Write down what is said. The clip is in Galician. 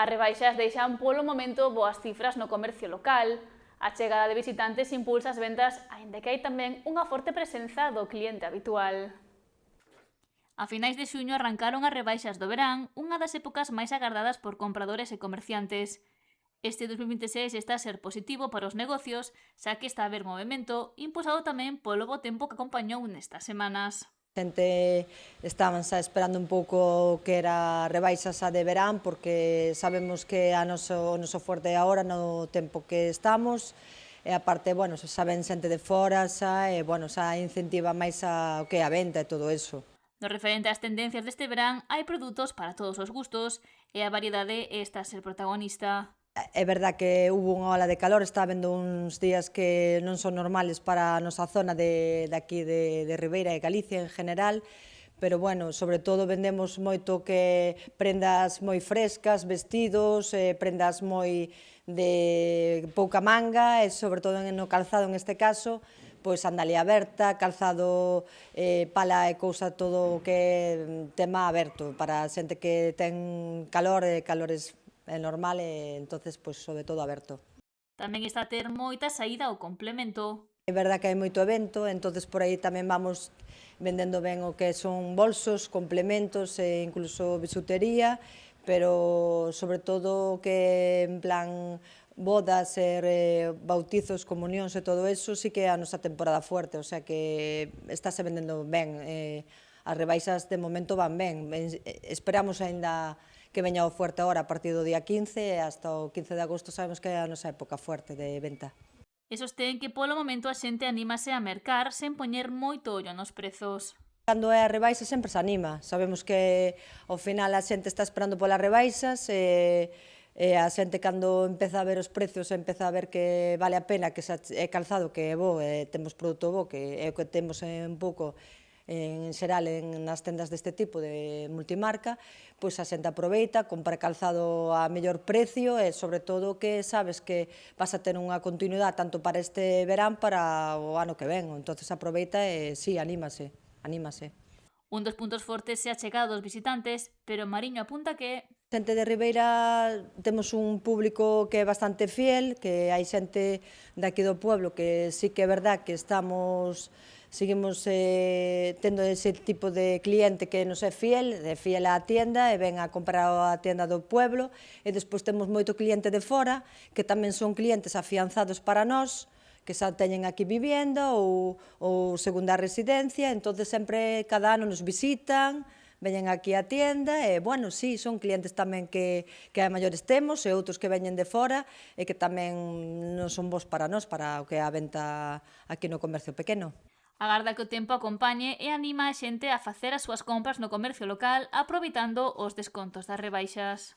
As rebaixas deixan polo momento boas cifras no comercio local. A chegada de visitantes impulsa as vendas, aínda que hai tamén unha forte presenza do cliente habitual. A finais de xuño arrancaron as rebaixas do verán, unha das épocas máis agardadas por compradores e comerciantes. Este 2026 está a ser positivo para os negocios, xa que está a haber movimento, impulsado tamén polo bo tempo que acompañou nestas semanas. A xente estaban xa esperando un pouco que era rebaixas a de verán, porque sabemos que o noso forte agora no tempo que estamos, e aparte, bueno, xa ven xente de fora, xa incentiva máis o que é a venta e todo eso. No referente ás tendencias deste verán, hai produtos para todos os gustos e a variedade está a ser protagonista. É verdad que hubo unha ola de calor, está habendo uns días que non son normales para a nosa zona de aquí de Ribeira e Galicia en general, pero bueno, sobre todo vendemos moito que prendas moi frescas, vestidos, prendas moi de pouca manga e sobre todo no calzado en este caso, pois sandalia aberta, calzado, pala e cousa todo o que é tema aberto para a xente que ten calor e calores é normal e entonces pois sobre todo aberto. Tamén está a ter moita saída ao complemento. É verdad que hai moito evento, entonces por aí tamén vamos vendendo ben o que son bolsos, complementos e incluso bisutería, pero sobre todo que en plan bodas e bautizos, comunións e todo eso, sí que é a nosa temporada fuerte, o sea que estáse vendendo ben, as rebaixas de momento van ben, esperamos aínda que veña o fuerte agora a partir do día 15 e hasta o 15 de agosto sabemos que é a nosa época fuerte de venta. E sostén que polo momento a xente anímase a mercar sen poñer moito ollo nos prezos. Cando é a rebaixa sempre se anima, sabemos que ao final a xente está esperando polas rebaixas e a xente cando empeza a ver os precios e empeza a ver que vale a pena, que é calzado que é bo e temos produto bo, que é o que temos un pouco en xeral nas tendas deste tipo de multimarca, pois a xente aproveita, compra calzado a mellor precio e sobre todo que sabes que vas a ter unha continuidade tanto para este verán para o ano que ven, entonces aproveita e sí, anímase. Un dos puntos fortes é a chegada dos visitantes, pero Mariño apunta que Xente de Ribeira temos un público que é bastante fiel, que hai xente daqui do pueblo que sí que é verdad que seguimos tendo ese tipo de cliente que nos é fiel á tienda e ven a comprar á tienda do pueblo, e despois temos moito cliente de fora que tamén son clientes afianzados para nós, que xa teñen aquí vivenda ou segunda residencia, entonces sempre cada ano nos visitan, veñen aquí á tienda e, bueno, sí, son clientes tamén que a maiores temos e outros que veñen de fora e que tamén non son bons para nós, para o que é a venta aquí no comercio pequeno. agarda que o tempo acompañe e anima a xente a facer as súas compras no comercio local aproveitando os descontos das rebaixas.